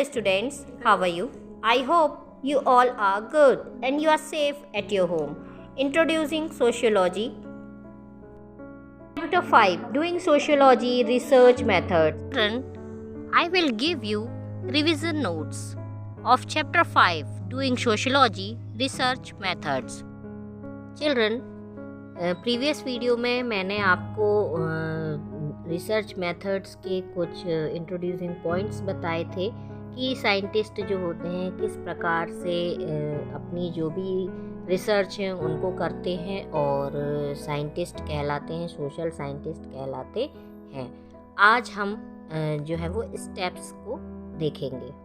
Hello students, how are you? I hope you all are good and you are safe at your home. Introducing Sociology. Chapter 5, Doing Sociology Research Methods. I will give you revision notes of Chapter 5, Doing Sociology Research Methods. Children, previous video में मैंने आपको research methods के कुछ introducing points बताए थे कि scientist जो होते हैं किस प्रकार से अपनी जो भी रिसर्च हैं उनको करते हैं और साइंटिस्ट कहलाते हैं, सोशल साइंटिस्ट कहलाते हैं। आज हम जो है वो स्टेप्स को देखेंगे।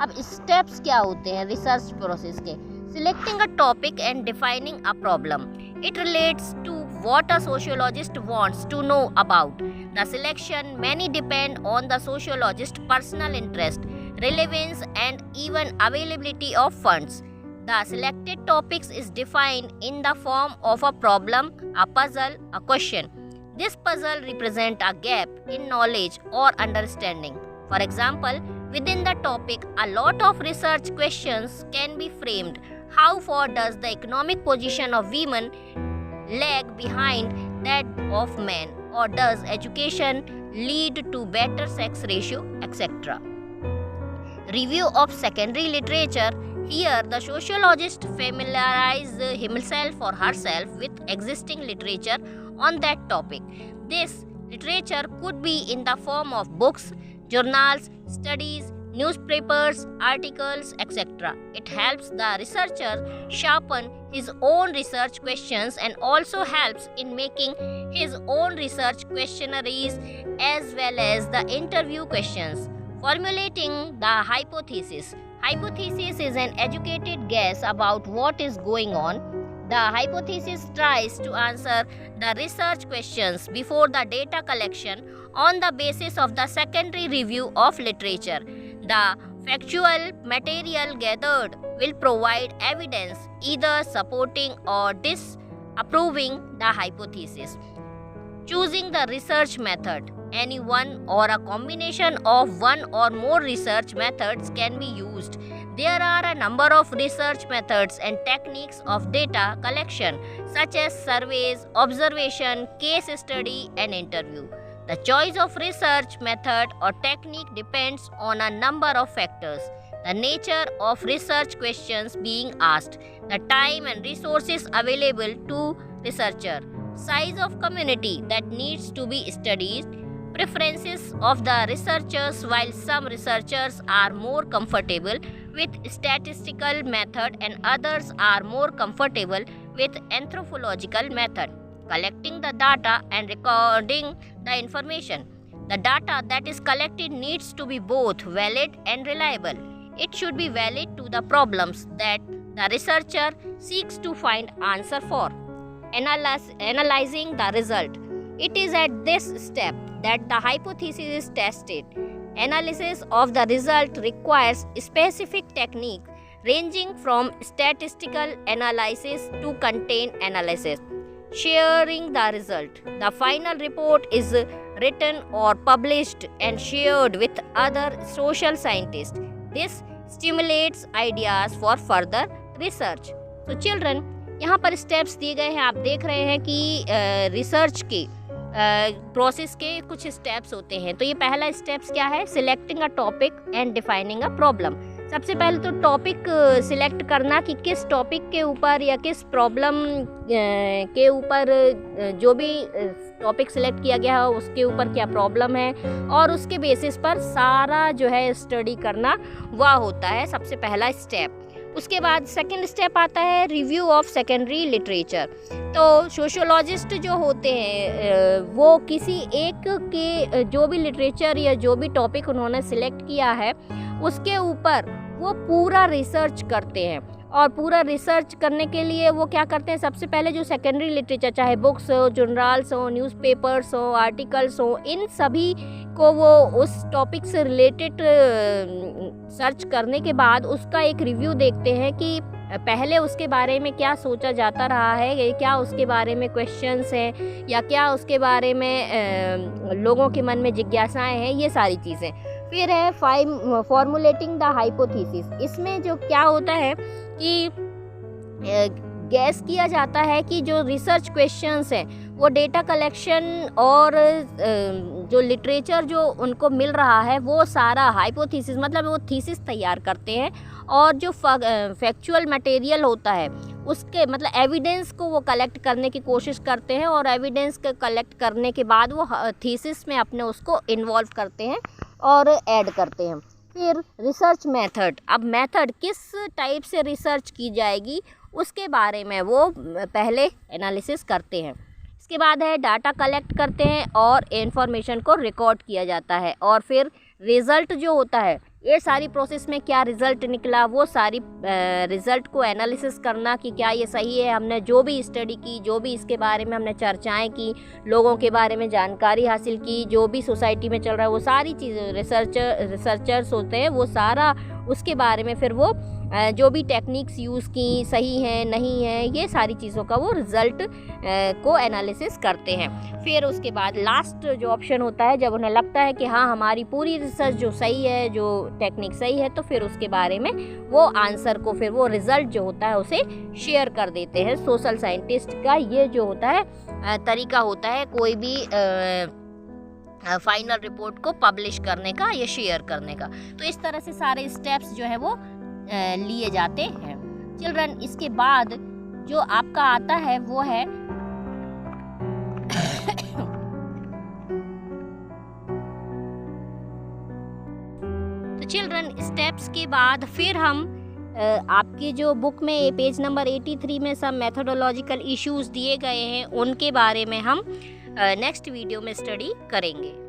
अब स्टेप्स क्या होते हैं रिसर्च प्रोसेस के? Selecting a topic and defining a problem. It relates to what a sociologist wants to know about. The selection many depend on the sociologist's personal interest, relevance and even availability of funds. The selected topics is defined in the form of a problem, a puzzle, a question. This puzzle represents a gap in knowledge or understanding. For example, within the topic, a lot of research questions can be framed. How far does the economic position of women lag behind that of men, or does education lead to better sex ratio, etc. Review of secondary literature. Here, the sociologist familiarizes himself or herself with existing literature on that topic. This literature could be in the form of books, journals, studies, newspapers, articles, etc. It helps the researcher sharpen his own research questions and also helps in making his own research questionnaires as well as the interview questions. Formulating the hypothesis. Hypothesis is an educated guess about what is going on. The hypothesis tries to answer the research questions before the data collection on the basis of the secondary review of literature. The factual material gathered will provide evidence either supporting or disapproving the hypothesis. Choosing the research method. Any one or a combination of one or more research methods can be used. There are a number of research methods and techniques of data collection such as surveys, observation, case study, and interview. The choice of research method or technique depends on a number of factors. The nature of research questions being asked, the time and resources available to researcher, size of community that needs to be studied, preferences of the researchers. While some researchers are more comfortable with statistical method and others are more comfortable with anthropological method. Collecting the data and recording the information. The data that is collected needs to be both valid and reliable. It should be valid to the problems that the researcher seeks to find answer for. Analyzing the result. It is at this step that the hypothesis is tested. Analysis of the result requires specific technique ranging from statistical analysis to content analysis. Sharing the result. The final report is written or published and shared with other social scientists. This stimulates ideas for further research. So children, यहाँ पर steps दिए गए हैं। आप देख रहे हैं कि रिसर्च के प्रोसेस के कुछ स्टेप्स होते हैं। तो ये पहला स्टेप्स क्या है? Selecting a topic and defining a problem. सबसे पहले तो टॉपिक सिलेक्ट करना कि किस टॉपिक के ऊपर या किस प्रॉब्लम के ऊपर जो भी टॉपिक सिलेक्ट किया गया है उसके ऊपर क्या प्रॉब्लम है और उसके बेसिस पर सारा जो है स्टडी करना वह होता है सबसे पहला स्टेप। उसके बाद सेकंड स्टेप आता है रिव्यू ऑफ सेकेंडरी लिटरेचर। तो सोशियोलॉजिस्ट जो होते हैं वो किसी एक के जो भी लिटरेचर या जो भी टॉपिक उन्होंने सिलेक्ट किया है उसके ऊपर वो पूरा रिसर्च करते हैं। और पूरा रिसर्च करने के लिए वो क्या करते हैं? सबसे पहले जो सेकेंडरी लिटरेचर, चाहे बुक्स हो, जर्नल्स हो, न्यूज़पेपर्स हो, आर्टिकल्स हो, इन सभी को वो उस टॉपिक से रिलेटेड सर्च करने के बाद उसका एक रिव्यू देखते हैं कि पहले उसके बारे में क्या सोचा जाता रहा है, क्या उसके बारे में क्वेश्चंस हैं या क्या उसके बारे में लोगों के मन में जिज्ञासाएं हैं, ये सारी चीज़ें। फिर है फॉर्मुलेटिंग द हाइपोथेसिस। इसमें जो क्या होता है कि गैस किया जाता है कि जो रिसर्च क्वेश्चंस हैं वो डेटा कलेक्शन और जो लिटरेचर जो उनको मिल रहा है वो सारा हाइपोथेसिस मतलब वो थीसिस तैयार करते हैं, और जो फैक्चुअल मटेरियल होता है उसके मतलब एविडेंस को वो कलेक्ट करने की कोशिश करते हैं, और एविडेंस को कलेक्ट करने के बाद वो थीसिस में अपने उसको इन्वॉल्व करते हैं और ऐड करते हैं। फिर रिसर्च मेथड, अब मेथड किस टाइप से रिसर्च की जाएगी उसके बारे में वो पहले एनालिसिस करते हैं। इसके बाद है डाटा कलेक्ट करते हैं और इन्फॉर्मेशन को रिकॉर्ड किया जाता है, और फिर रिज़ल्ट जो होता है ये सारी प्रोसेस में क्या रिज़ल्ट निकला वो सारी रिज़ल्ट को एनालिसिस करना कि क्या ये सही है। हमने जो भी स्टडी की, जो भी इसके बारे में हमने चर्चाएं की, लोगों के बारे में जानकारी हासिल की, जो भी सोसाइटी में चल रहा है वो सारी चीज़ें रिसर्चर्स होते हैं वो सारा उसके बारे में फिर वो जो भी टेक्निक्स यूज़ की सही हैं नहीं हैं ये सारी चीज़ों का वो रिज़ल्ट को एनालिसिस करते हैं। फिर उसके बाद लास्ट जो ऑप्शन होता है, जब उन्हें लगता है कि हाँ हमारी पूरी रिसर्च जो सही है, जो टेक्निक सही है, तो फिर उसके बारे में वो आंसर को फिर वो रिज़ल्ट जो होता है उसे शेयर कर देते हैं। सोशल साइंटिस्ट का ये जो होता है तरीका होता है कोई भी फाइनल रिपोर्ट को पब्लिश करने का या शेयर करने का। तो इस तरह से सारे स्टेप्स जो है वो लिए जाते हैं चिल्ड्रन। इसके बाद जो आपका आता है वो है तो चिल्ड्रन स्टेप्स के बाद फिर हम आपकी जो बुक में पेज नंबर 83 में सब मेथोडोलॉजिकल इश्यूज दिए गए हैं उनके बारे में हम नेक्स्ट वीडियो में स्टडी करेंगे।